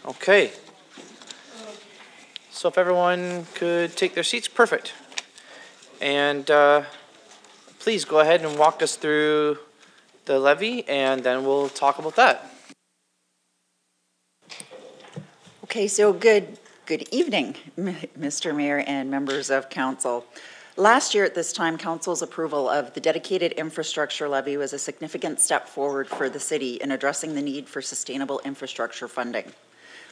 Okay. So if everyone could take their seats, perfect. And please go ahead and walk us through the levy, and then we'll talk about that. Okay, so good evening, Mr. Mayor and members of council. Last year at this time, council's approval of the dedicated infrastructure levy was a significant step forward for the city in addressing the need for sustainable infrastructure funding.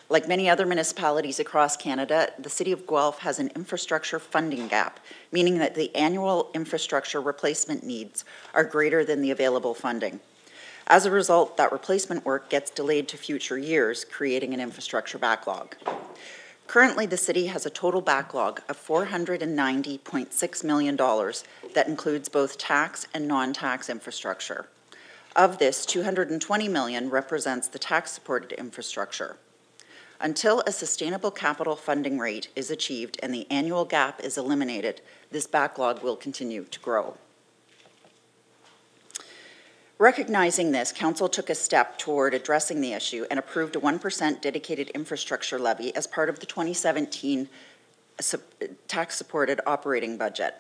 Like many other municipalities across Canada, the City of Guelph has an infrastructure funding gap, meaning that the annual infrastructure replacement needs are greater than the available funding. As a result, that replacement work gets delayed to future years, creating an infrastructure backlog. Currently, the city has a total backlog of $490.6 million that includes both tax and non-tax infrastructure. Of this, $220 million represents the tax-supported infrastructure. Until a sustainable capital funding rate is achieved and the annual gap is eliminated, this backlog will continue to grow. Recognizing this, Council took a step toward addressing the issue and approved a 1% dedicated infrastructure levy as part of the 2017 tax-supported operating budget.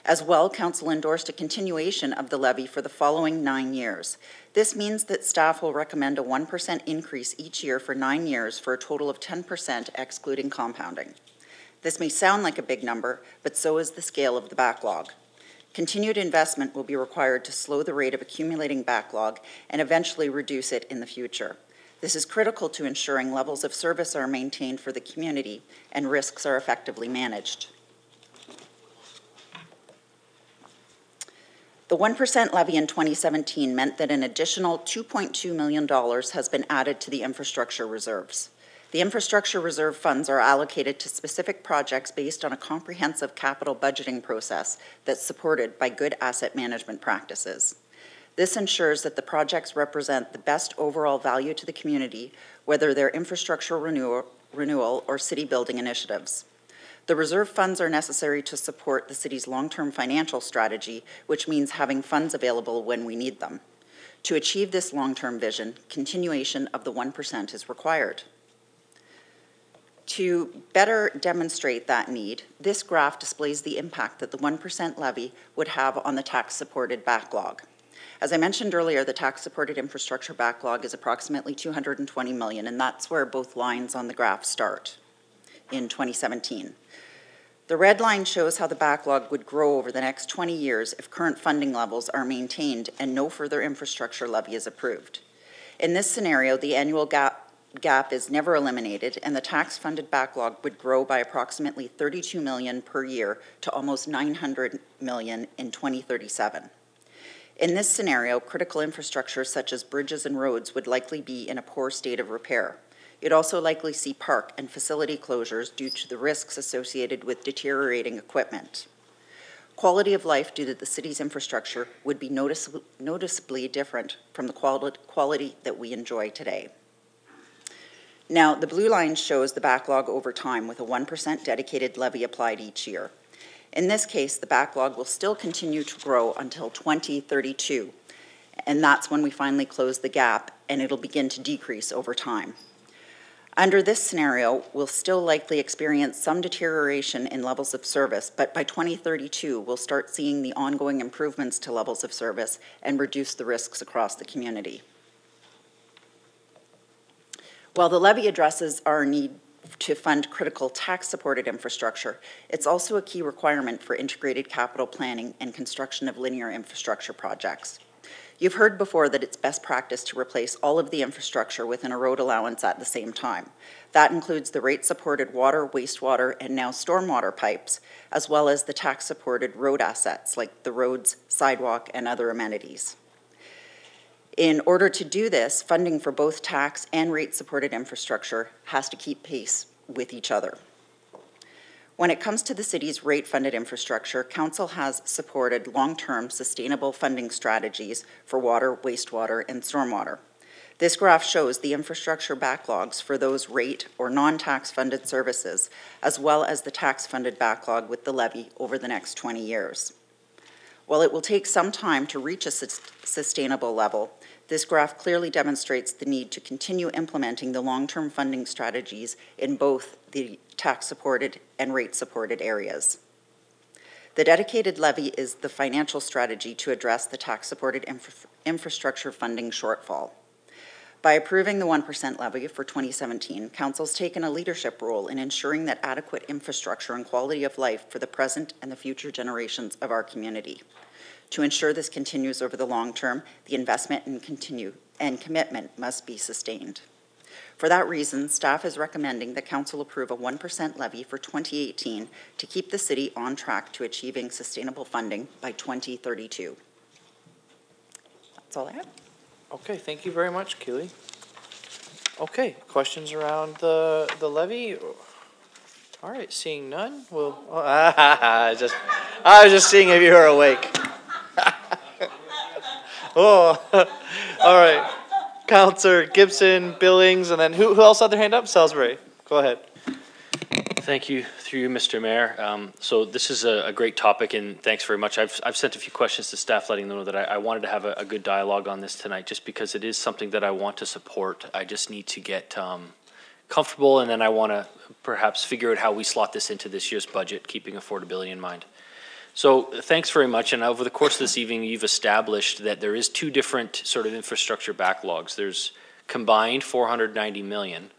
As well, Council endorsed a continuation of the levy for the following 9 years. This means that staff will recommend a 1% increase each year for 9 years for a total of 10% excluding compounding. This may sound like a big number, but so is the scale of the backlog. Continued investment will be required to slow the rate of accumulating backlog and eventually reduce it in the future. This is critical to ensuring levels of service are maintained for the community and risks are effectively managed. The 1% levy in 2017 meant that an additional $2.2 million has been added to the infrastructure reserves. The infrastructure reserve funds are allocated to specific projects based on a comprehensive capital budgeting process that's supported by good asset management practices. This ensures that the projects represent the best overall value to the community, whether they're infrastructure renewal or city building initiatives. The reserve funds are necessary to support the city's long-term financial strategy, which means having funds available when we need them. To achieve this long-term vision, continuation of the 1% is required. To better demonstrate that need, this graph displays the impact that the 1% levy would have on the tax-supported backlog. As I mentioned earlier, the tax-supported infrastructure backlog is approximately $220 million, and that's where both lines on the graph start in 2017. The red line shows how the backlog would grow over the next 20 years if current funding levels are maintained and no further infrastructure levy is approved. In this scenario, the annual gap is never eliminated, and the tax-funded backlog would grow by approximately $32 million per year to almost $900 million in 2037. In this scenario, critical infrastructure such as bridges and roads would likely be in a poor state of repair. You'd also likely see park and facility closures due to the risks associated with deteriorating equipment. Quality of life due to the city's infrastructure would be noticeably different from the quality that we enjoy today. Now, the blue line shows the backlog over time with a 1% dedicated levy applied each year. In this case, the backlog will still continue to grow until 2032, and that's when we finally close the gap, and it'll begin to decrease over time. Under this scenario, we'll still likely experience some deterioration in levels of service, but by 2032, we'll start seeing the ongoing improvements to levels of service and reduce the risks across the community. While the levy addresses our need to fund critical tax-supported infrastructure, it's also a key requirement for integrated capital planning and construction of linear infrastructure projects. You've heard before that it's best practice to replace all of the infrastructure within a road allowance at the same time. That includes the rate-supported water, wastewater, and now stormwater pipes, as well as the tax-supported road assets like the roads, sidewalk, and other amenities. In order to do this, funding for both tax and rate-supported infrastructure has to keep pace with each other. When it comes to the city's rate-funded infrastructure, Council has supported long-term sustainable funding strategies for water, wastewater, and stormwater. This graph shows the infrastructure backlogs for those rate or non-tax funded services, as well as the tax-funded backlog with the levy over the next 20 years. While it will take some time to reach a sustainable level, This graph clearly demonstrates the need to continue implementing the long-term funding strategies in both the tax-supported and rate-supported areas. The dedicated levy is the financial strategy to address the tax-supported infrastructure funding shortfall. By approving the 1% levy for 2017, Council's taken a leadership role in ensuring that adequate infrastructure and quality of life for the present and the future generations of our community. To ensure this continues over the long term, the investment and commitment must be sustained. For that reason, staff is recommending that Council approve a 1% levy for 2018 to keep the city on track to achieving sustainable funding by 2032. That's all I have. Okay, thank you very much, Keely. Okay, questions around the levy? All right, seeing none, we'll. I was just seeing if you were awake. Oh, all right. Councillor Gibson, Billings, and then who else had their hand up? Salisbury. Go ahead. Thank you, through you, Mr. Mayor. So this is a great topic, and thanks very much. I've sent a few questions to staff, letting them know that I wanted to have a good dialogue on this tonight, just because it is something that I want to support. I just need to get comfortable, and then I want to perhaps figure out how we slot this into this year's budget, keeping affordability in mind. So thanks very much, and over the course of this evening, you've established that there is two different sort of infrastructure backlogs. There's combined 490 million,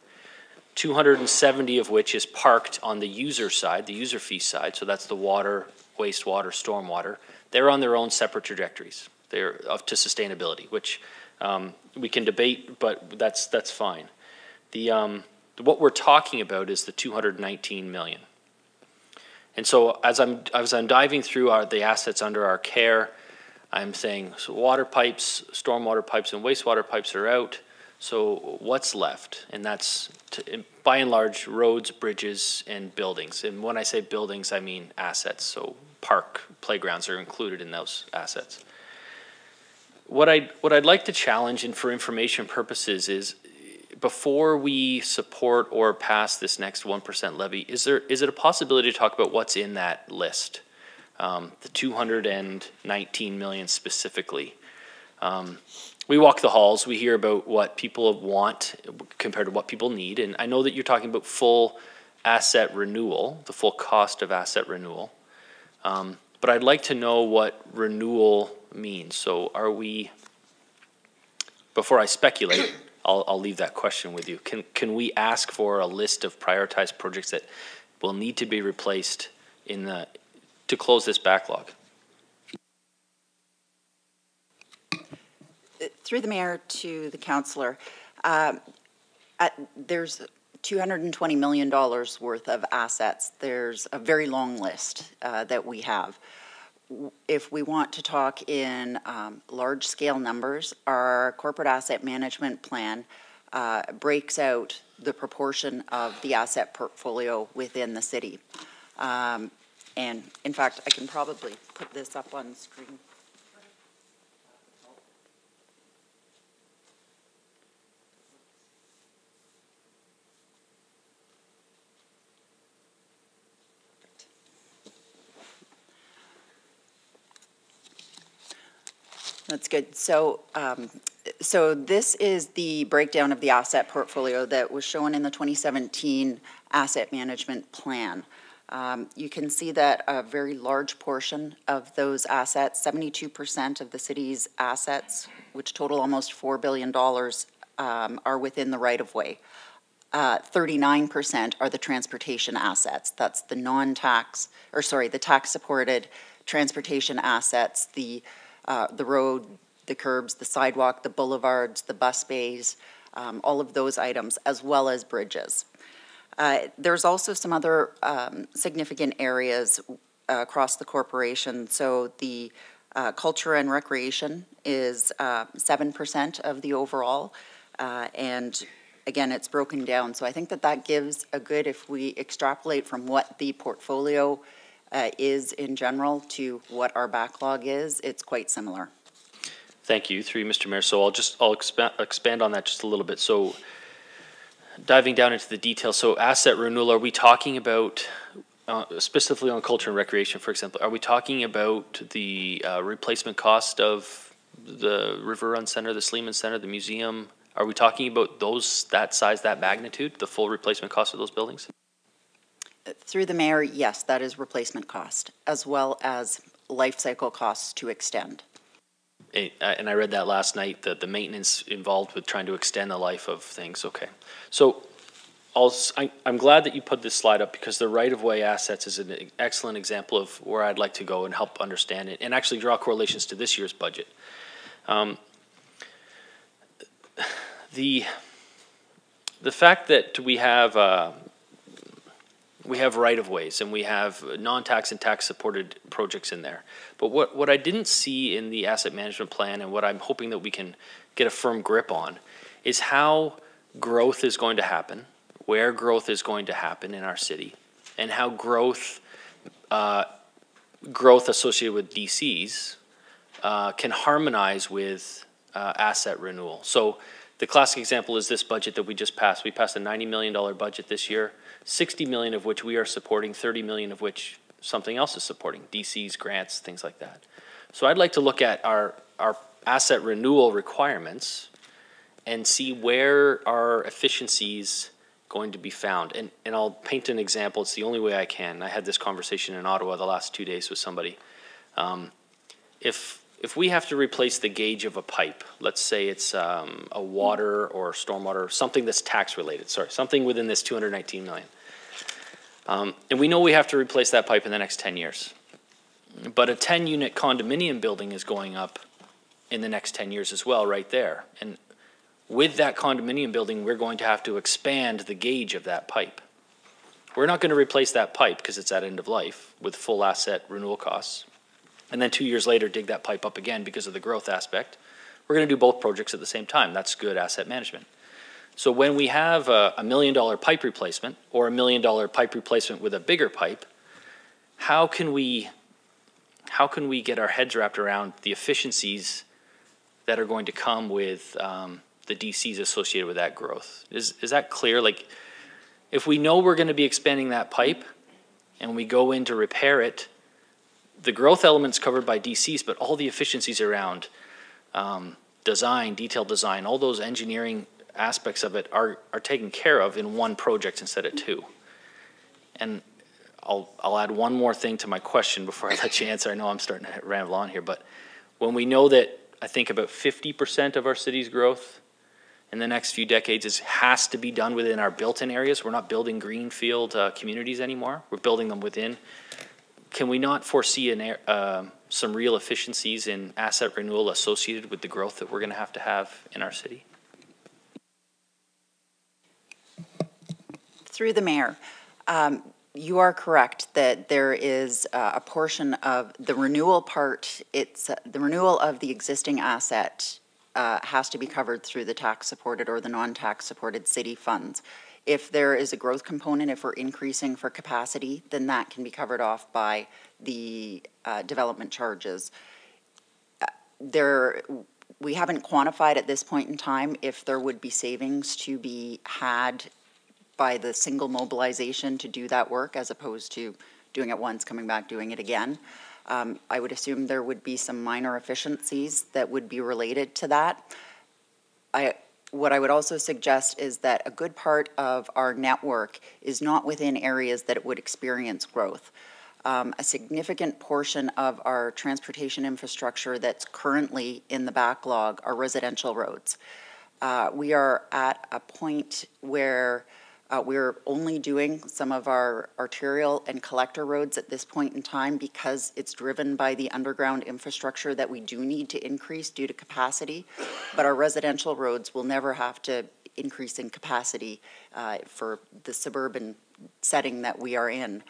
270 of which is parked on the user side, the user fee side, so that's the water, wastewater, stormwater. They're on their own separate trajectories. They're up to sustainability, which we can debate, but that's fine. What we're talking about is the 219 million. And so as I'm diving through the assets under our care, I'm saying so water pipes, stormwater pipes, and wastewater pipes are out. So what's left? And that's by and large roads, bridges, and buildings. And when I say buildings, I mean assets. So park, playgrounds are included in those assets. What I'd like to challenge, and for information purposes, is before we support or pass this next 1% levy, is it a possibility to talk about what's in that list? The 219 million specifically. We walk the halls, we hear about what people want compared to what people need, and I know that you're talking about full asset renewal, the full cost of asset renewal, but I'd like to know what renewal means. So are we, before I speculate, I'll leave that question with you. Can we ask for a list of prioritized projects that will need to be replaced to close this backlog? Through the mayor to the councillor, there's $220 million worth of assets. There's a very long list that we have. If we want to talk in large scale numbers, our corporate asset management plan breaks out the proportion of the asset portfolio within the city. And in fact, I can probably put this up on the screen. That's good. So, so this is the breakdown of the asset portfolio that was shown in the 2017 asset management plan. You can see that a very large portion of those assets, 72% of the city's assets, which total almost $4 billion, are within the right-of-way. 39% are the transportation assets. That's the non-tax, or sorry, the tax-supported transportation assets, the road, the curbs, the sidewalk, the boulevards, the bus bays, all of those items, as well as bridges. There's also some other significant areas across the corporation. So the culture and recreation is 7% of the overall, and again, it's broken down. So I think that gives a good, if we extrapolate from what the portfolio is in general to what our backlog is, it's quite similar. Thank you, through you, Mr. Mayor. So I'll expand on that just a little bit. So diving down into the details, so asset renewal, are we talking about, specifically on culture and recreation, for example, are we talking about the replacement cost of the River Run Center, the Sleeman Center, the museum? Are we talking about that size, that magnitude, the full replacement cost of those buildings? Through the mayor, yes, that is replacement cost, as well as life cycle costs to extend. And I read that last night, that the maintenance involved with trying to extend the life of things. Okay. So I'm glad that you put this slide up, because the right-of-way assets is an excellent example of where I'd like to go and help understand it and actually draw correlations to this year's budget. The fact that we have right-of-ways and we have non-tax and tax-supported projects in there. But what I didn't see in the asset management plan, and what I'm hoping that we can get a firm grip on, is how growth is going to happen, where growth is going to happen in our city, and how growth associated with DCs can harmonize with asset renewal. So the classic example is this budget that we just passed. We passed a $90 million budget this year, 60 million of which we are supporting, 30 million of which something else is supporting, DCs, grants, things like that. So I'd like to look at our asset renewal requirements and see where our efficiencies going to be found. And I'll paint an example. It's the only way I can. I had this conversation in Ottawa the last 2 days with somebody. If we have to replace the gauge of a pipe, let's say it's a water or stormwater, something that's tax related, sorry, something within this 219 million. And we know we have to replace that pipe in the next 10 years. But a 10-unit condominium building is going up in the next 10 years as well, right there. And with that condominium building, we're going to have to expand the gauge of that pipe. We're not going to replace that pipe because it's at end of life with full asset renewal costs. And then 2 years later, dig that pipe up again because of the growth aspect. We're going to do both projects at the same time. That's good asset management. So when we have a $1 million pipe replacement or a $1 million pipe replacement with a bigger pipe, how can we get our heads wrapped around the efficiencies that are going to come with the DCs associated with that growth? Is that clear? Like, if we know we're going to be expanding that pipe and we go in to repair it, the growth element's covered by DCs, but all the efficiencies around design, detailed design, all those engineering aspects of it are taken care of in one project instead of two. And I'll add one more thing to my question before I let you answer. I know I'm starting to ramble on here, but when we know that I think about 50% of our city's growth in the next few decades has to be done within our built-in areas. We're not building greenfield communities anymore. We're building them within. Can we not foresee some real efficiencies in asset renewal associated with the growth that we're going to have in our city? Through the mayor, you are correct that there is a portion of the renewal part. It's the renewal of the existing asset has to be covered through the tax-supported or the non-tax supported city funds. If there is a growth component, if we're increasing for capacity, then that can be covered off by the development charges. We haven't quantified at this point in time if there would be savings to be had by the single mobilization to do that work as opposed to doing it once, coming back, doing it again. I would assume there would be some minor efficiencies that would be related to that. What I would also suggest is that a good part of our network is not within areas that it would experience growth. A significant portion of our transportation infrastructure that's currently in the backlog are residential roads. We are at a point where we're only doing some of our arterial and collector roads at this point in time because it's driven by the underground infrastructure that we do need to increase due to capacity. But our residential roads will never have to increase in capacity for the suburban setting that we are in.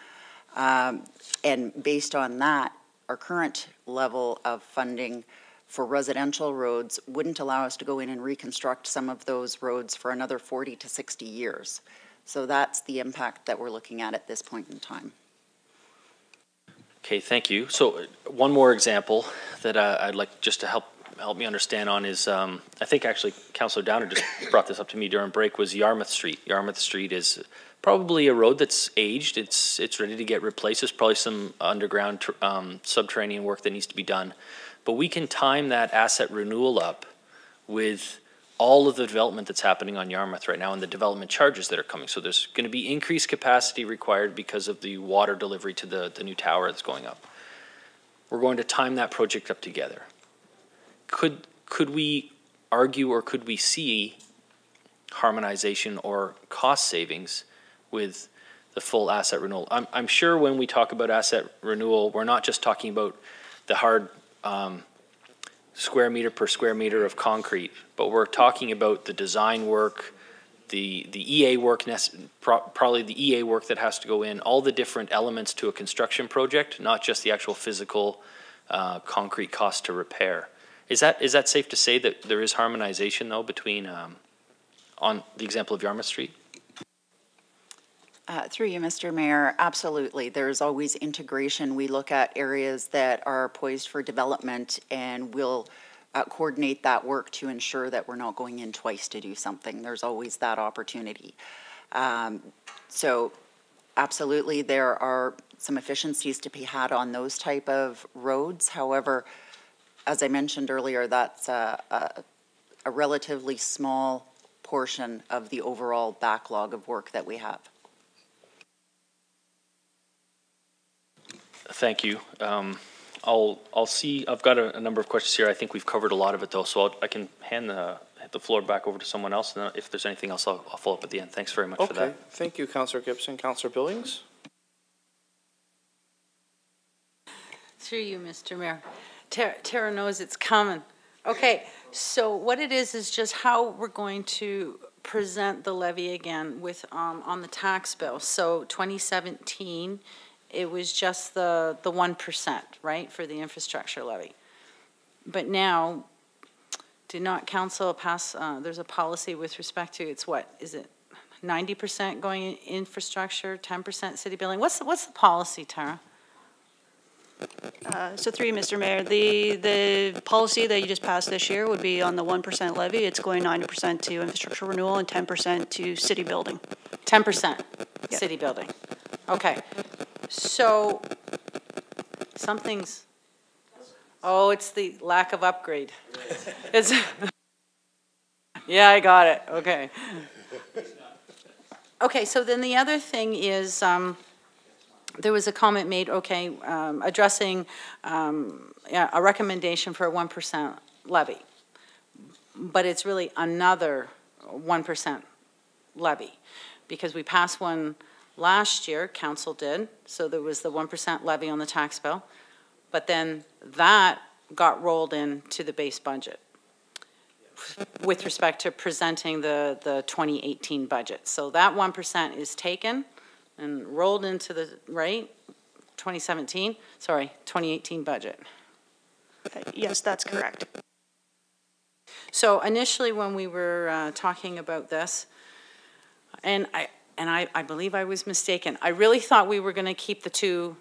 And based on that, our current level of funding for residential roads wouldn't allow us to go in and reconstruct some of those roads for another 40 to 60 years. So that's the impact that we're looking at this point in time. Okay, thank you. So one more example that I'd like just to help me understand on is, I think actually Councillor Downer just brought this up to me during break, was Yarmouth Street. Yarmouth Street is probably a road that's aged. It's ready to get replaced. There's probably some underground subterranean work that needs to be done. but we can time that asset renewal up with all of the development that's happening on Yarmouth right now and the development charges that are coming. So there's going to be increased capacity required because of the water delivery to the new tower that's going up. We're going to time that project up together. Could we argue, or could we see harmonization or cost savings with the full asset renewal? I'm sure when we talk about asset renewal, we're not just talking about the hard square meter per square meter of concrete, but we're talking about the design work, the EA work, probably the EA work that has to go in, all the different elements to a construction project, not just the actual physical concrete cost to repair. Is that safe to say that there is harmonization though between, on the example of Yarmouth Street? Through you, Mr. Mayor, absolutely. There's always integration. We look at areas that are poised for development, and we'll coordinate that work to ensure that we're not going in twice to do something. There's always that opportunity. So absolutely, there are some efficiencies to be had on those type of roads. However, as I mentioned earlier, that's a relatively small portion of the overall backlog of work that we have. Thank you. I'll see. I've got a number of questions here. I think we've covered a lot of it though, so I can hand the floor back over to someone else, and if there's anything else, I'll follow up at the end. Thanks very much for that. Okay, thank you, Councillor Gibson. Councillor Billings? Through you, Mr. Mayor. Tara knows it's coming. Okay, so what it is just how we're going to present the levy again with on the tax bill. So 2017, it was just the 1%, right, for the infrastructure levy. But now, did not council pass, there's a policy with respect to, it's what, is it 90% going in infrastructure, 10% city building? What's the policy, Tara? So through you, Mr. Mayor, the policy that you just passed this year would be on the 1% levy. It's going 90% to infrastructure renewal and 10% to city building. 10% Yep. city building. Okay. So something's, oh, it's the lack of upgrade. It's, yeah, I got it. Okay. Okay, so then the other thing is, there was a comment made, okay, addressing a recommendation for a 1% levy, but it's really another 1% levy because we passed one last year, council did, so there was the 1% levy on the tax bill, but then that got rolled into the base budget with respect to presenting the 2018 budget. So that 1% is taken and rolled into the, right, 2018 budget. Yes, that's correct. So initially when we were talking about this, and I believe I was mistaken, I really thought we were going to keep the two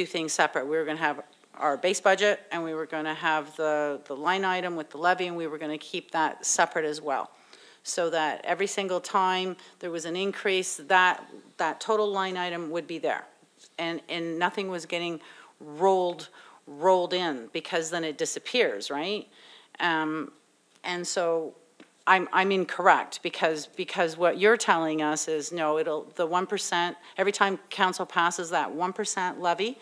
things separate. We were going to have our base budget and we were going to have the line item with the levy, and we were going to keep that separate as well, so that every single time there was an increase, that total line item would be there, and nothing was getting rolled in, because then it disappears, right? And so I'm incorrect, because what you're telling us is no, the 1%, every time council passes that 1% levy,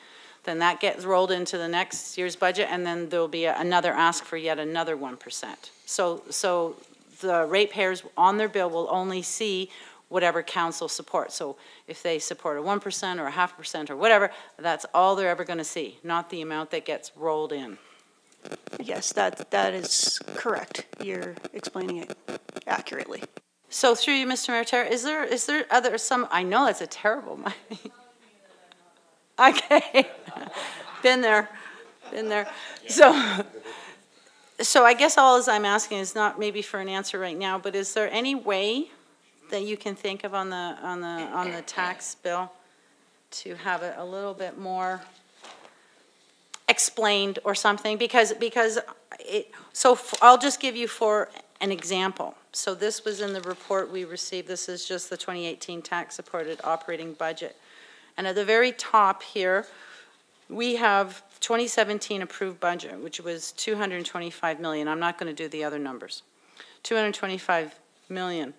then that gets rolled into the next year's budget, and then there'll be another ask for yet another 1%. So the ratepayers on their bill will only see whatever council supports. So if they support a 1% or a 0.5% or whatever, that's all they're ever going to see, not the amount that gets rolled in. Yes, that is correct. You're explaining it accurately. So through you, Mr. Mayor, Tara, is there some, I know that's a terrible, okay, been there. So I guess all I'm asking is not maybe for an answer right now, but is there any way that you can think of on the tax bill to have it a little bit more explained or something? Because I'll just give you for an example. So this was in the report we received. This is just the 2018 tax supported operating budget. And at the very top here, we have 2017 approved budget, which was 225 million. I'm not going to do the other numbers. 225 million.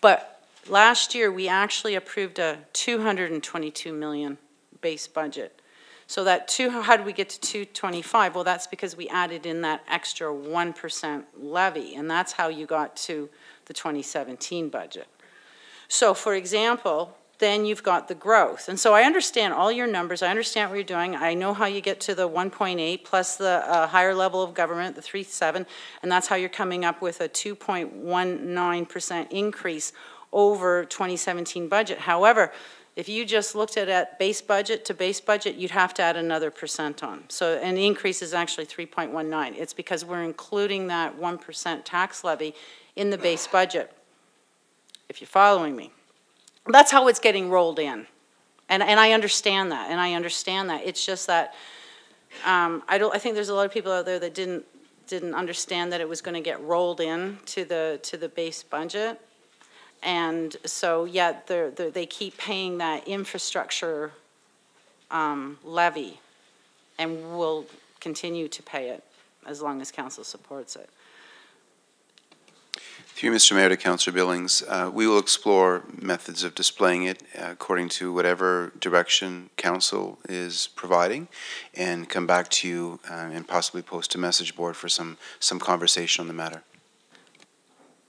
But last year, we actually approved a 222 million base budget. So that how did we get to 225? Well, that's because we added in that extra 1% levy, and that's how you got to the 2017 budget. So, for example, then you've got the growth. And so I understand all your numbers. I understand what you're doing. I know how you get to the 1.8 plus the higher level of government, the 3.7, and that's how you're coming up with a 2.19% increase over 2017 budget. However, if you just looked at it base budget to base budget, you'd have to add another % on. So an increase is actually 3.19. It's because we're including that 1% tax levy in the base budget, if you're following me. That's how it's getting rolled in. And I understand that, and I understand that. It's just that I think there's a lot of people out there that didn't understand that it was going to get rolled in to the base budget. And so, yeah, they keep paying that infrastructure levy, and will continue to pay it as long as council supports it. Through Mr. Mayor to Councillor Billings, we will explore methods of displaying it according to whatever direction council is providing, and come back to you and possibly post a message board for some conversation on the matter.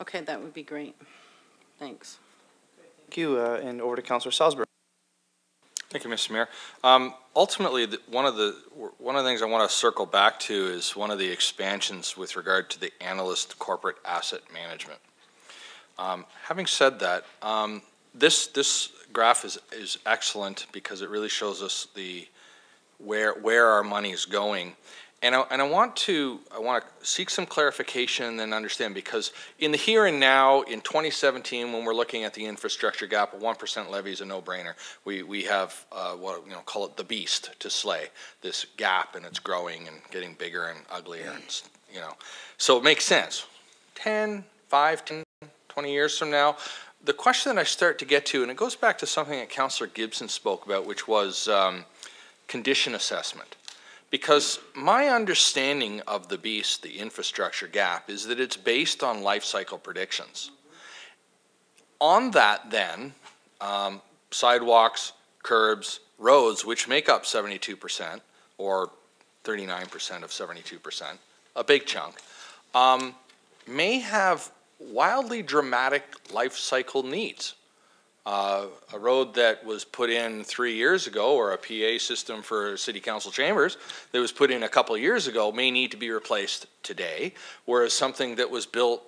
Okay, that would be great. Thanks. Thank you, and over to Councillor Salisbury. Thank you, Mr. Mayor. Ultimately, one of the things I want to circle back to is one of the expansions with regard to the analyst corporate asset management. Having said that, this graph is excellent because it really shows us where our money is going. And I want to seek some clarification and then understand, because in the here and now, in 2017, when we're looking at the infrastructure gap, a 1% levy is a no-brainer. We have what call it the beast to slay, this gap, and it's growing and getting bigger and uglier, and so it makes sense. 10, 5, 10, 20 years from now, the question that I start to get to, and it goes back to something that Councillor Gibson spoke about, which was condition assessment. Because my understanding of the beast, the infrastructure gap, is that it's based on life cycle predictions. On that then, sidewalks, curbs, roads, which make up 72% or 39% of 72%, a big chunk, may have wildly dramatic life cycle needs. A road that was put in 3 years ago, or a PA system for city council chambers that was put in a couple of years ago, may need to be replaced today, whereas something that was built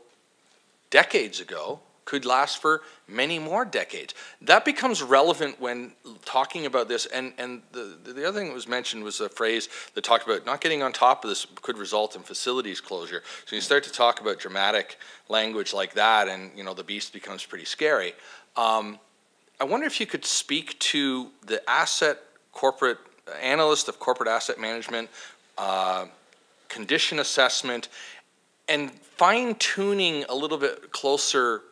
decades ago could last for many more decades. That becomes relevant when talking about this, and the other thing that was mentioned was a phrase that talked about not getting on top of this could result in facilities closure. So you start to talk about dramatic language like that, and the beast becomes pretty scary. I wonder if you could speak to the corporate analyst of corporate asset management, condition assessment, and fine-tuning a little bit closer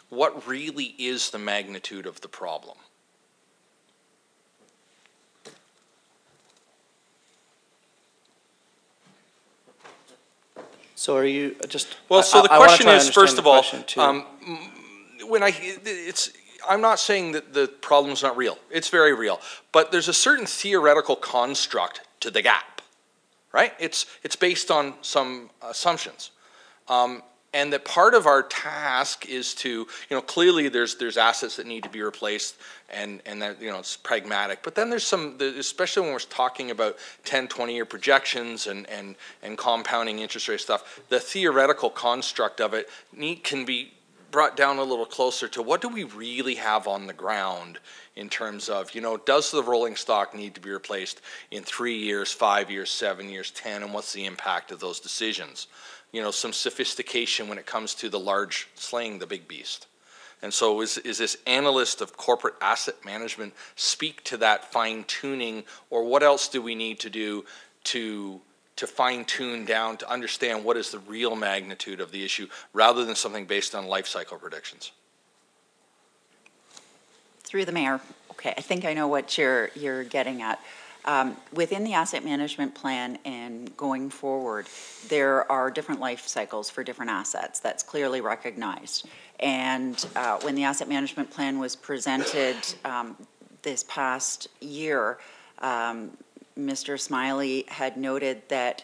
what really is the magnitude of the problem. So are you just... Well, so the question is, first of all, it's... I'm not saying that the problem's not real. It's very real. But there's a certain theoretical construct to the gap, right? It's based on some assumptions. And that part of our task is to, clearly there's assets that need to be replaced, and that, it's pragmatic. But then there's some, especially when we're talking about 10, 20-year projections and compounding interest rate stuff, the theoretical construct of it can be brought down a little closer to what do we really have on the ground in terms of, does the rolling stock need to be replaced in 3 years, 5 years, 7 years, 10, and what's the impact of those decisions? Some sophistication when it comes to the large slaying the big beast. And so is this analyst of corporate asset management speak to that fine-tuning, or what else do we need to do to fine-tune down to understand what is the real magnitude of the issue rather than something based on life cycle predictions? Through the mayor. Okay, I think I know what you're getting at. Within the asset management plan and going forward, there are different life cycles for different assets. That's clearly recognized. And when the asset management plan was presented this past year, Mr. Smiley had noted that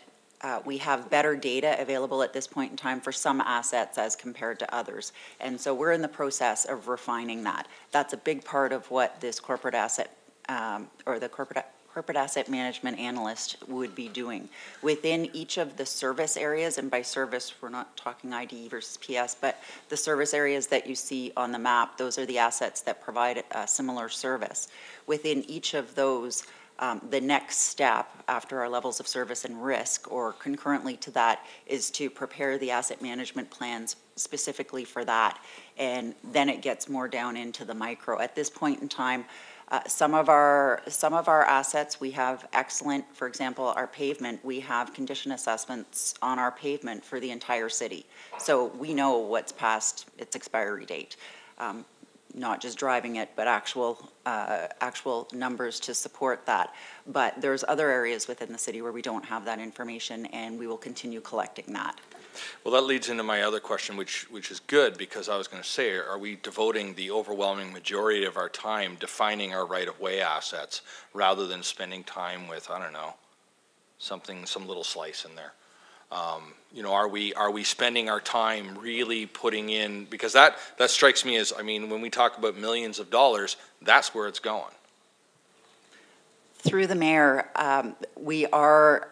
we have better data available at this point in time for some assets as compared to others. And so we're in the process of refining that. That's a big part of what this corporate asset or the corporate asset management analyst would be doing. Within each of the service areas, and by service, we're not talking IDE versus PS, but the service areas that you see on the map, those are the assets that provide a similar service. Within each of those, the next step after our levels of service and risk, or concurrently to that, is to prepare the asset management plans specifically for that. And then it gets more down into the micro. At this point in time, some of our assets, we have excellent, for example, our pavement, we have condition assessments on our pavement for the entire city. So we know what's past its expiry date. Not just driving it, but actual numbers to support that. But there's other areas within the city where we don't have that information, and we will continue collecting that. Well, that leads into my other question, which is good, because I was going to say, are we devoting the overwhelming majority of our time defining our right-of-way assets rather than spending time with, I don't know, some little slice in there? You know, are we spending our time really putting in, because that strikes me as, I mean, when we talk about millions of dollars, that's where it's going. Through the mayor, we are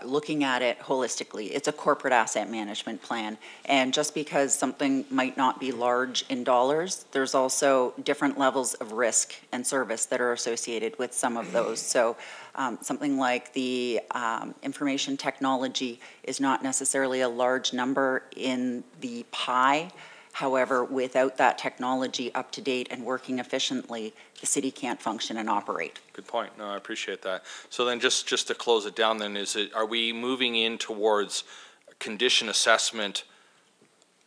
looking at it holistically. It's a corporate asset management plan, and just because something might not be large in dollars, there's also different levels of risk and service that are associated with some of those. So something like the information technology is not necessarily a large number in the pie. However, without that technology up to date and working efficiently, the city can't function and operate. Good point. No, I appreciate that. So then just to close it down then, are we moving in towards condition assessment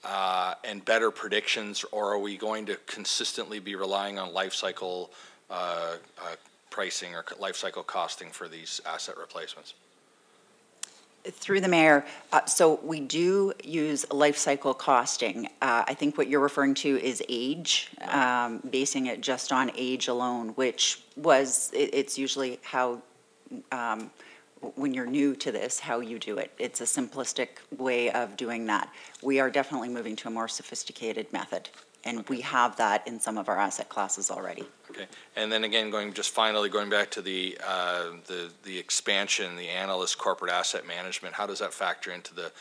and better predictions, or are we going to consistently be relying on life cycle pricing or life cycle costing for these asset replacements? Through the mayor, so we do use life cycle costing. I think what you're referring to is age, basing it just on age alone, which it's usually how, when you're new to this, how you do it. It's a simplistic way of doing that. We are definitely moving to a more sophisticated method, and we have that in some of our asset classes already. Okay, and then again, going back to the expansion, the analyst corporate asset management, how does that factor into the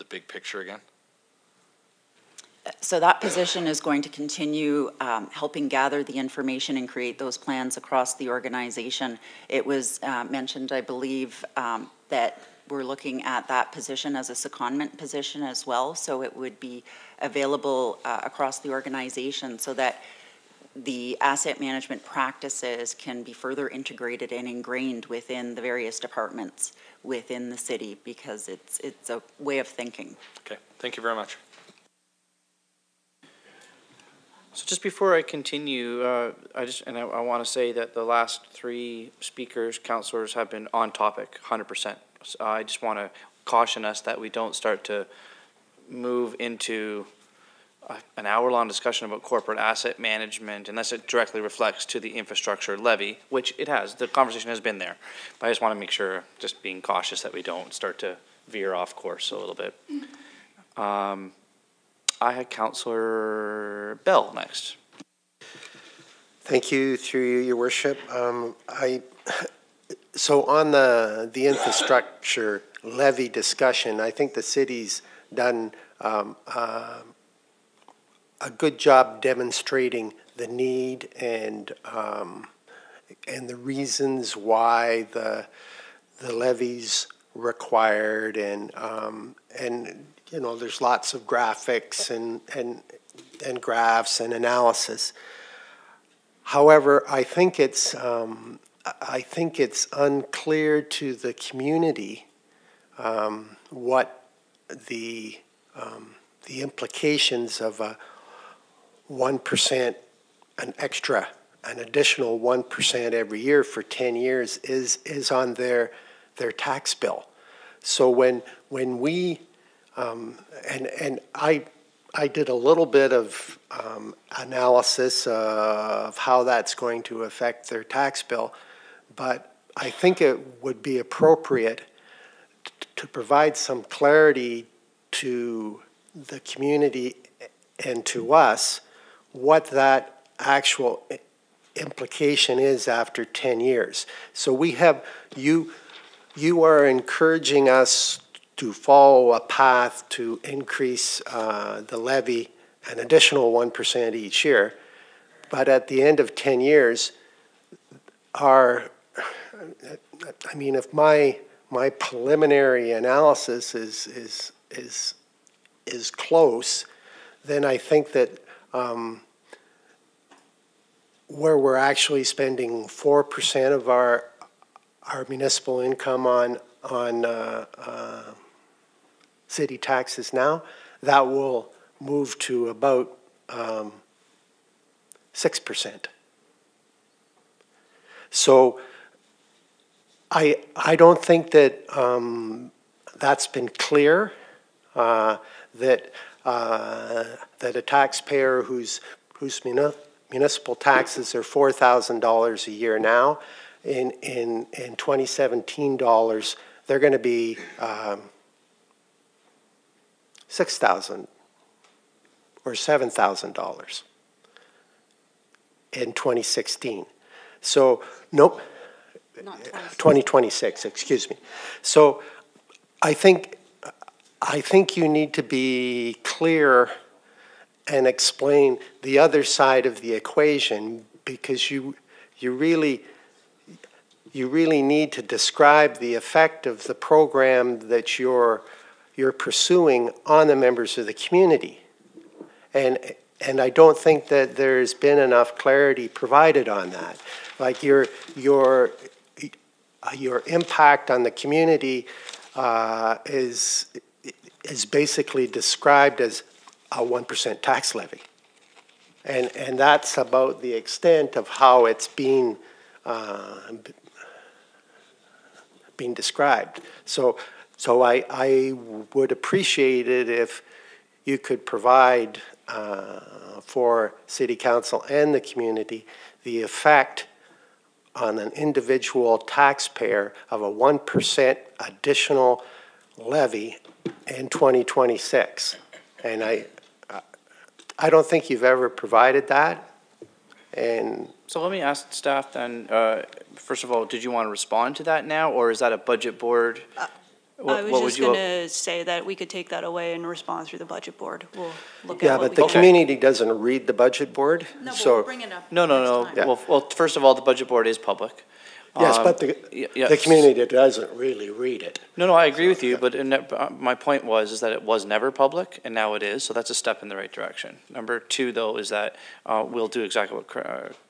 big picture again? So that position is going to continue helping gather the information and create those plans across the organization. It was mentioned, I believe, that we're looking at that position as a secondment position as well, so it would be available across the organization so that the asset management practices can be further integrated and ingrained within the various departments within the city, because it's a way of thinking. Okay, thank you very much. So just before I continue, I want to say that the last three speakers, councillors, have been on topic, 100%. So I just want to caution us that we don't start to move into an hour-long discussion about corporate asset management unless it directly reflects to the infrastructure levy, which it has. The conversation has been there. But I just want to make sure, just being cautious, that we don't start to veer off course a little bit. I had Councillor Bell next. Thank you, through you, Your Worship. So on the infrastructure levy discussion, I think the city's done a good job demonstrating the need and the reasons why the levy's required, and you know, there's lots of graphics and graphs and analysis. However, I think it's unclear to the community what the implications of a 1%, an extra an additional 1% every year for 10 years is on their tax bill. So when we, and I did a little bit of analysis of how that's going to affect their tax bill, but I think it would be appropriate to provide some clarity to the community and to us what that actual implication is after 10 years. So we have, you are encouraging us to follow a path to increase the levy an additional 1% each year, but at the end of 10 years, if my preliminary analysis is close, then I think that where we're actually spending 4% of our municipal income on city taxes now, that will move to about 6%. So I don't think that that's been clear, that a taxpayer whose municipal taxes are $4,000 a year now, in 2017 dollars, they're going to be $6,000 or $7,000 in 2016. So, nope, 2026, excuse me. So I think you need to be clear and explain the other side of the equation, because you really need to describe the effect of the program that you're pursuing on the members of the community. And I don't think that there's been enough clarity provided on that. Like your impact on the community is basically described as a 1% tax levy. And that's about the extent of how it's being described. So I would appreciate it if you could provide for City Council and the community the effect on an individual taxpayer of a 1% additional levy in 2026. And I don't think you've ever provided that. And so let me ask staff then, first of all, did you want to respond to that now, or is that a budget board? I was just going to say that we could take that away and respond through the budget board. We'll look at yeah, but the community doesn't read the budget board. No, but so we'll bring it up. No. Yeah. Well, first of all, the budget board is public. Yes, but the community doesn't really read it. No, I agree with you, but my point is that it was never public, and now it is, so that's a step in the right direction. Number two, though, is that we'll do exactly what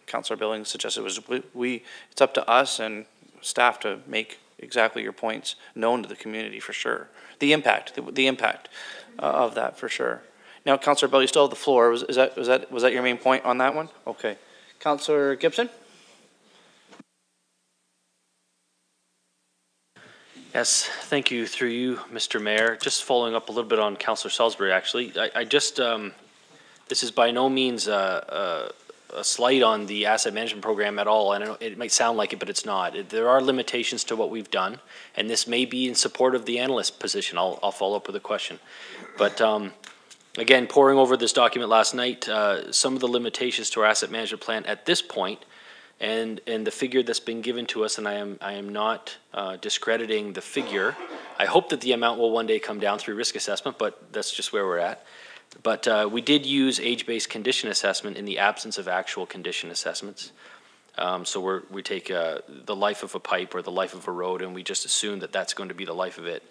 Councillor Billings suggested. It's up to us and staff to make exactly your points known to the community for sure. The impact of that for sure. Now, Councillor Bell, you still have the floor. Was that your main point on that one? Okay, Councillor Gibson. Yes, thank you. Through you, Mr. Mayor. Just following up a little bit on Councillor Salisbury, actually. I just, this is by no means a slight on the asset management program at all, and it might sound like it, but it's not. There are limitations to what we've done, and this may be in support of the analyst position. I'll follow up with a question. But again, poring over this document last night, some of the limitations to our asset management plan at this point, and the figure that's been given to us, and I am not discrediting the figure. I hope that the amount will one day come down through risk assessment, but that's just where we're at. But we did use age-based condition assessment in the absence of actual condition assessments. So we take the life of a pipe or the life of a road, and we just assume that that's going to be the life of it.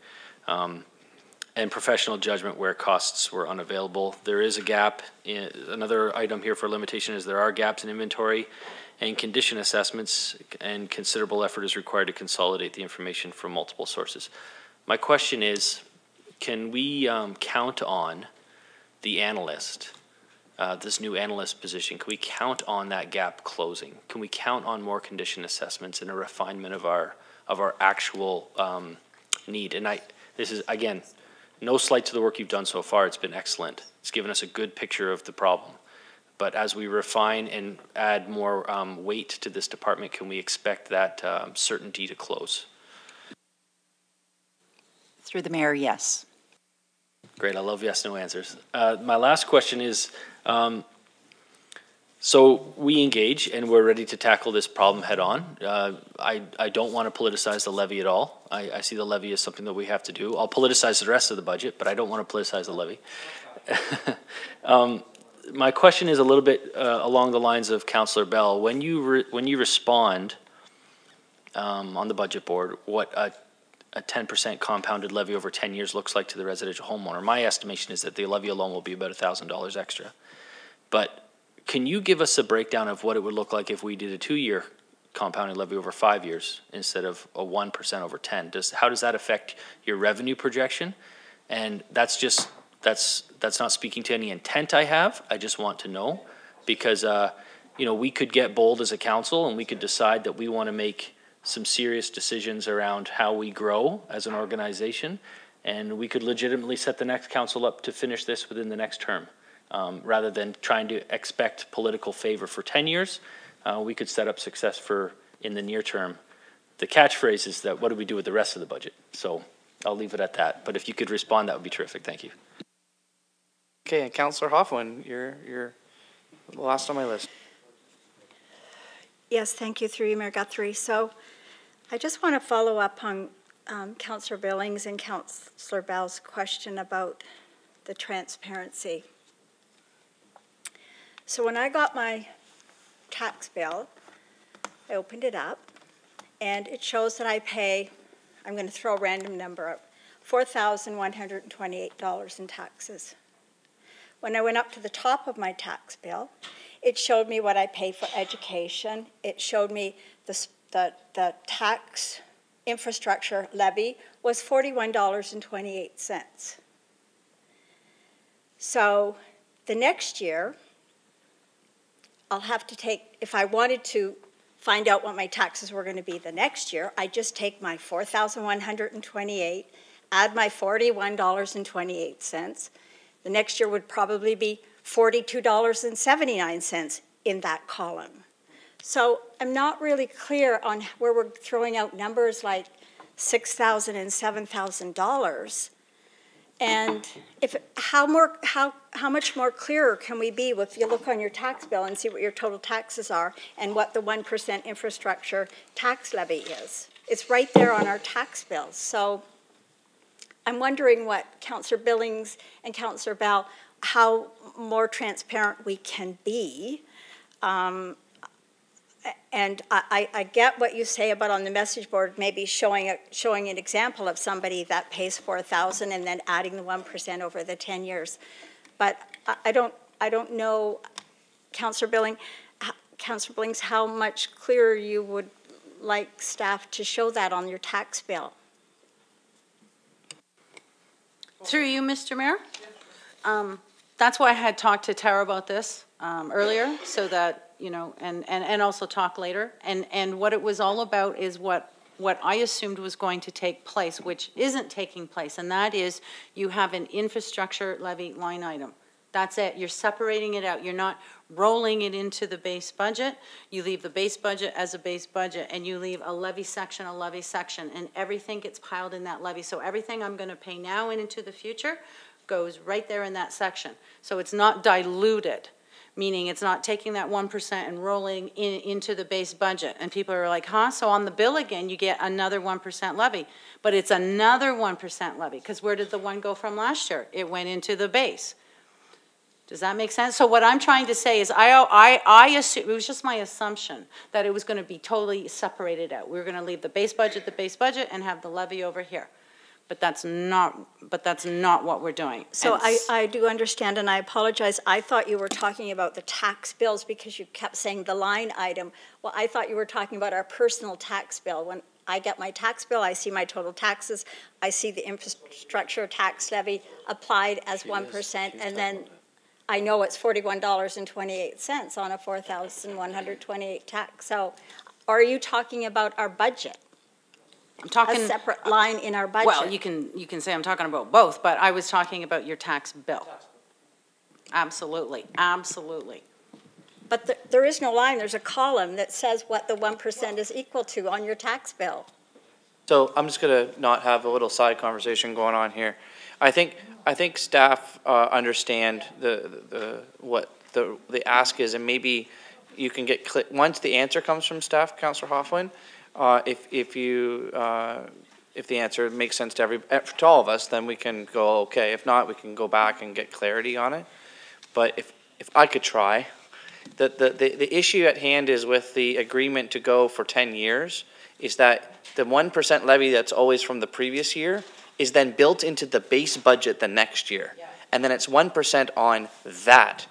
And professional judgment where costs were unavailable. There is a gap. Another item here for limitation is there are gaps in inventory and condition assessments, and considerable effort is required to consolidate the information from multiple sources. My question is, can we count on the analyst this new analyst position, can we count on that gap closing? Can we count on more condition assessments and a refinement of our actual need? And this is, again, no slight to the work you've done so far. It's been excellent. It's given us a good picture of the problem. But as we refine and add more weight to this department, can we expect that certainty to close? Through the mayor, yes. Great, I love yes, no answers. My last question is, so we engage and we're ready to tackle this problem head on. I don't want to politicize the levy at all. I see the levy as something that we have to do. I'll politicize the rest of the budget, but I don't want to politicize the levy. My question is a little bit along the lines of Councillor Bell. When you respond on the budget board, what a 10% compounded levy over 10 years looks like to the residential homeowner, my estimation is that the levy alone will be about $1,000 extra. But can you give us a breakdown of what it would look like if we did a 2-year compounded levy over 5 years instead of a 1% over 10? How does that affect your revenue projection? And that's not speaking to any intent I have. I just want to know, because we could get bold as a council and we could decide that we want to make some serious decisions around how we grow as an organization, and we could legitimately set the next council up to finish this within the next term. Rather than trying to expect political favor for 10 years, we could set up success in the near term. The catchphrase is that, what do we do with the rest of the budget? So I'll leave it at that. But if you could respond, that would be terrific. Thank you. Okay, and Councillor Hoffman, you're last on my list. Yes, thank you, through you, Mayor Guthrie. So I just want to follow up on Councillor Billings and Councillor Bell's question about the transparency. So when I got my tax bill, I opened it up, and it shows that I pay, I'm going to throw a random number out, $4,128 in taxes. When I went up to the top of my tax bill, it showed me what I pay for education. It showed me the tax infrastructure levy was $41.28. So the next year, I'll have to take, if I wanted to find out what my taxes were going to be the next year, I just take my $4,128, add my $41.28. The next year would probably be $42.79 in that column. So I'm not really clear on where we're throwing out numbers like $6,000 and $7,000. And how much more clearer can we be if you look on your tax bill and see what your total taxes are and what the 1% infrastructure tax levy is? It's right there on our tax bills. So I'm wondering what Councillor Billings and Councillor Bell, how more transparent we can be. And I get what you say about on the message board, maybe showing an example of somebody that pays $4,000 and then adding the 1% over the 10 years. But I don't know, Councillor Billings, how much clearer you would like staff to show that on your tax bill. Through you, Mr. Mayor. That's why I had talked to Tara about this earlier, so that, and also talk later. And what it was all about is what I assumed was going to take place, which isn't taking place, and that is you have an infrastructure levy line item. That's it. You're separating it out. You're not rolling it into the base budget. You leave the base budget as a base budget, and you leave a levy section, and everything gets piled in that levy. So everything I'm going to pay now and into the future goes right there in that section. So it's not diluted, meaning it's not taking that 1% and rolling into the base budget. And people are like, huh? So on the bill again, you get another 1% levy. But it's another 1% levy, because where did the one go from last year? It went into the base. Does that make sense? So what I'm trying to say is I assume, it was just my assumption that it was going to be totally separated out. We were going to leave the base budget, and have the levy over here. But that's not what we're doing. So I do understand, and I apologize. I thought you were talking about the tax bills because you kept saying the line item. Well, I thought you were talking about our personal tax bill. When I get my tax bill, I see my total taxes. I see the infrastructure tax levy applied as 1%, and then I know it's $41.28 on a 4,128 tax. So are you talking about our budget? I'm talking. A separate line in our budget? Well, you can say I'm talking about both, but I was talking about your tax bill. Absolutely, absolutely. But there is no line, there's a column that says what the 1% is equal to on your tax bill. So I'm just gonna not have a little side conversation going on here. I think staff understand what the ask is, and maybe you can get once the answer comes from staff, Councillor Hoffman. If the answer makes sense to all of us, then we can go okay. If not, we can go back and get clarity on it. But if I could try, the issue at hand is with the agreement to go for 10 years. Is that the 1% levy that's always from the previous year is then built into the base budget the next year. Yeah. And then it's 1% on that.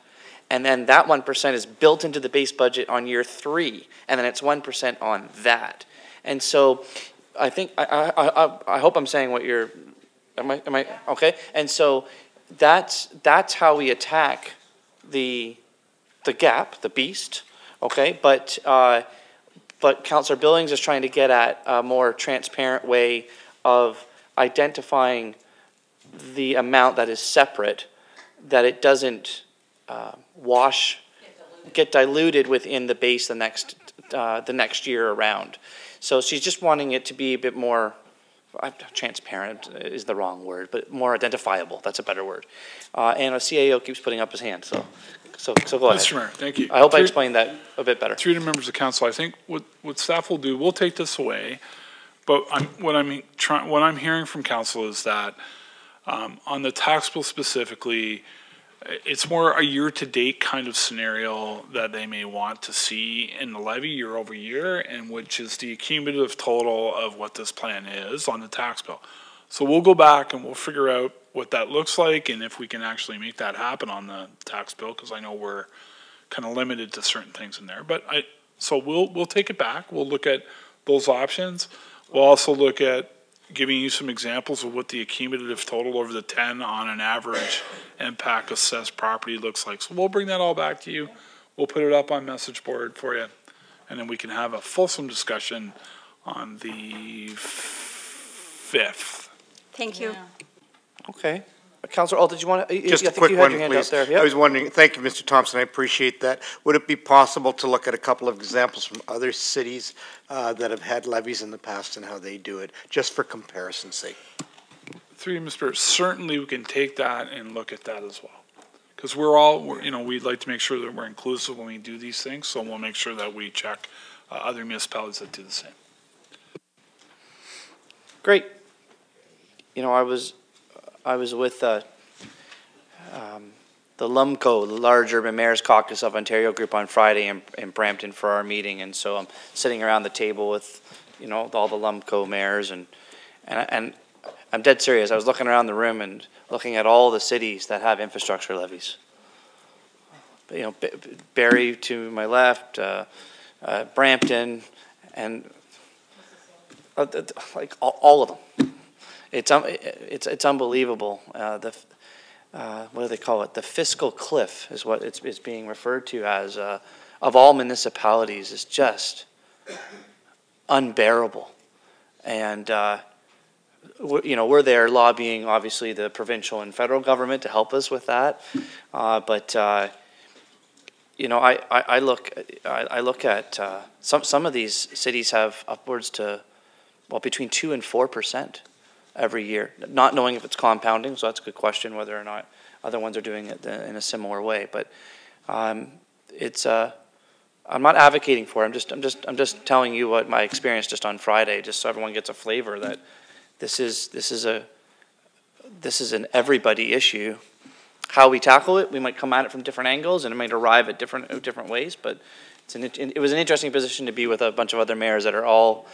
And then that 1% is built into the base budget on year 3. And then it's 1% on that. And so I think, I hope I'm saying what you're, am I, okay? And so that's how we attack the gap, the beast, okay? But Councillor Billings is trying to get at a more transparent way of identifying the amount that is separate, that it doesn't get diluted within the base the next year around. So she's just wanting it to be a bit more transparent is the wrong word, but more identifiable. That's a better word. And a CAO keeps putting up his hand, so go ahead. Mr. Mayor, thank you. I hope I explained that a bit better. Through the members of council, I think what staff will do, we'll take this away, but what I'm hearing from council is that on the tax bill specifically, it's more a year-to-date kind of scenario that they may want to see in the levy year over year, and which is the cumulative total of what this plan is on the tax bill. So we'll go back and we'll figure out what that looks like and if we can actually make that happen on the tax bill, because I know we're kind of limited to certain things in there. But so we'll take it back. We'll look at those options. We'll also look at giving you some examples of what the cumulative total over the 10 on an average impact assessed property looks like. So we'll bring that all back to you. We'll put it up on message board for you, and then we can have a fulsome discussion on the 5th. Thank you. Yeah. Okay. Councillor Ault, did you want to? Just a quick one, please. Yep. I was wondering, thank you, Mr. Thompson, I appreciate that. Would it be possible to look at a couple of examples from other cities that have had levies in the past and how they do it, just for comparison's sake? Through you, Mr. Mayor, certainly we can take that and look at that as well. Because we'd like to make sure that we're inclusive when we do these things, so we'll make sure that we check other municipalities that do the same. Great. You know, I was with the LUMCO, the Large Urban Mayors Caucus of Ontario group, on Friday in Brampton for our meeting, and so I'm sitting around the table with, you know, all the LUMCO mayors, and I'm dead serious. I was looking around the room and looking at all the cities that have infrastructure levies. You know, Barrie to my left, Brampton, and like all of them. It's unbelievable. What do they call it? The fiscal cliff is what it's being referred to as. Of all municipalities, is just unbearable. And we're there lobbying, obviously, the provincial and federal government to help us with that. But I look at some of these cities have upwards to between 2% and 4%. Every year, not knowing if it's compounding, so that's a good question whether or not other ones are doing it in a similar way. But it's I'm not advocating for it. I'm just telling you what my experience just on Friday, just so everyone gets a flavor that this is an everybody issue. How we tackle it, we might come at it from different angles, and it might arrive at different ways. But it was an interesting position to be with a bunch of other mayors that are all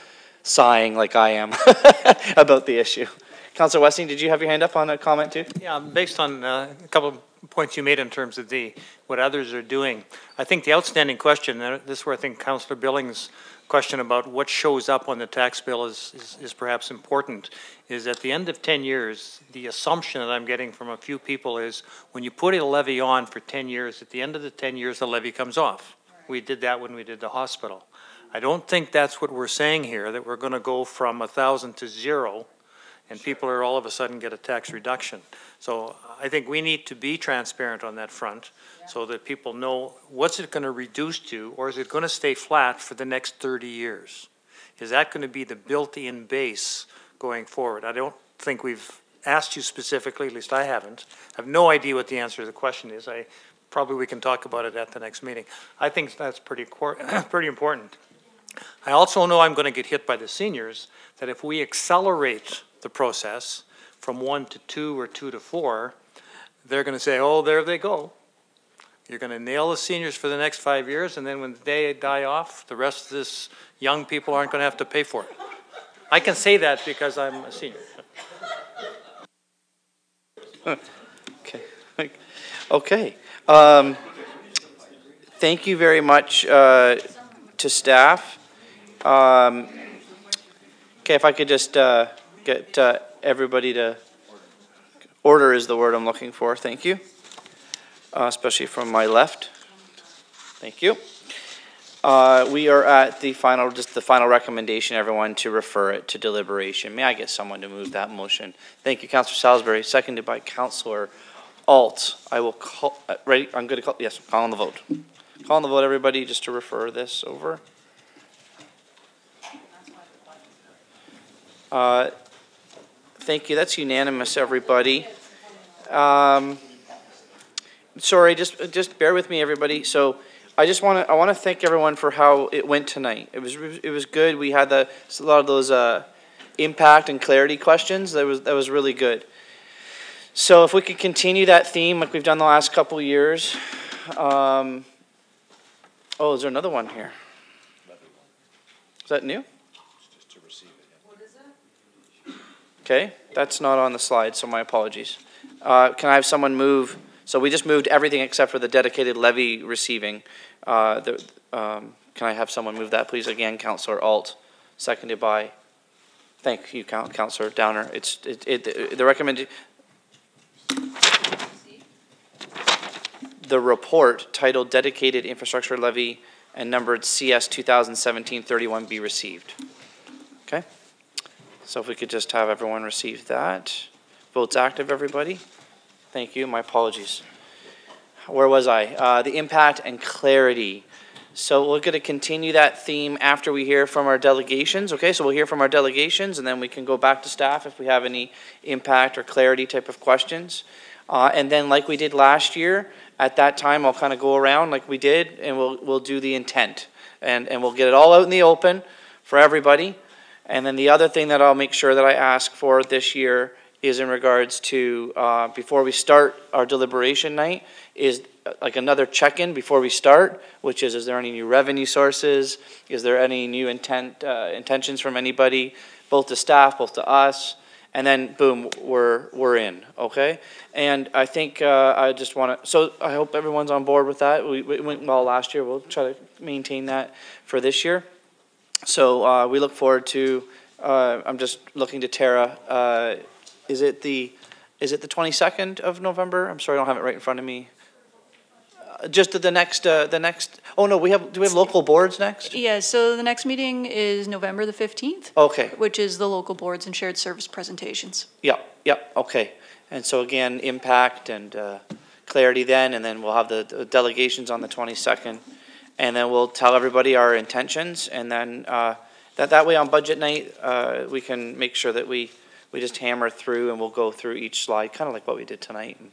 sighing like I am about the issue. Councillor Westing, did you have your hand up on a comment too? Yeah, based on a couple of points you made in terms of what others are doing, I think the outstanding question, and this is where I think Councillor Billings question about what shows up on the tax bill is perhaps important, is at the end of 10 years, the assumption that I'm getting from a few people is when you put a levy on for 10 years, at the end of the 10 years, the levy comes off. We did that when we did the hospital. I don't think that's what we're saying here, that we're going to go from 1,000 to 0 and people are all of a sudden get a tax reduction. So I think we need to be transparent on that front so that people know what's it going to reduce to, or is it going to stay flat for the next 30 years? Is that going to be the built-in base going forward? I don't think we've asked you specifically, at least I haven't. I have no idea what the answer to the question is. Probably we can talk about it at the next meeting. I think that's pretty important. I also know I'm going to get hit by the seniors, that if we accelerate the process from 1 to 2 or 2 to 4, they're going to say, oh, there they go. You're going to nail the seniors for the next 5 years, and then when they die off, the rest of this young people aren't going to have to pay for it. I can say that because I'm a senior. Okay. Okay. Thank you very much to staff. Okay, if I could just get everybody to, order is the word I'm looking for. Thank you. Especially from my left. Thank you. We are at the final, just the final recommendation, everyone, to refer it to deliberation. May I get someone to move that motion? Thank you, Councillor Salisbury, seconded by Councillor Alt. I will call, ready, I'm going to call, yes, call on the vote. Call on the vote, everybody, just to refer this over. Thank you, that's unanimous, everybody. Sorry, just bear with me, everybody. So I want to thank everyone for how it went tonight. It was good. We had a lot of those impact and clarity questions. That was really good. So if we could continue that theme like we've done the last couple of years. Oh, is there another one here? Is that new? Just to receive it. What is it? Okay, that's not on the slide, so my apologies. Can I have someone move? So we just moved everything except for the dedicated levy receiving. Can I have someone move that, please? Again, Councillor Alt, seconded by. Thank you, Councillor Downer. The recommended. The report titled Dedicated Infrastructure Levy and numbered CS 2017-31 be received. Okay. So if we could just have everyone receive that. Votes active, everybody. Thank you. My apologies. Where was I? The impact and clarity. So we're going to continue that theme after we hear from our delegations. Okay, so we'll hear from our delegations and then we can go back to staff if we have any impact or clarity type of questions. And then like we did last year, at that time I'll kind of go around like we did and we'll do the intent. And we'll get it all out in the open for everybody. And then the other thing that I'll make sure that I ask for this year is in regards to, before we start our deliberation night, is like another check-in before we start, which is there any new revenue sources? Is there any new intentions from anybody, both to staff, both to us? And then, boom, we're in, okay? And I think I just want to, so I hope everyone's on board with that. We went well last year. We'll try to maintain that for this year. So we look forward to, I'm just looking to Tara, is it the 22nd of November? I'm sorry, I don't have it right in front of me. Just the next, oh no, do we have local boards next? Yeah, so the next meeting is November the 15th. Okay. Which is the local boards and shared service presentations. Yep, okay. And so again, impact and clarity then, and then we'll have the delegations on the 22nd. And then we'll tell everybody our intentions, and then that way on budget night, we can make sure that we just hammer through and we'll go through each slide, kind of like what we did tonight, and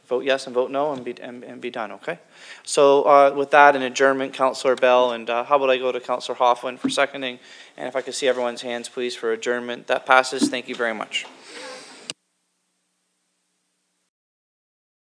vote yes and vote no and be done, okay? So with that, an adjournment, Councillor Bell, and how about I go to Councillor Hoffman for seconding, and if I could see everyone's hands, please, for adjournment. That passes. Thank you very much.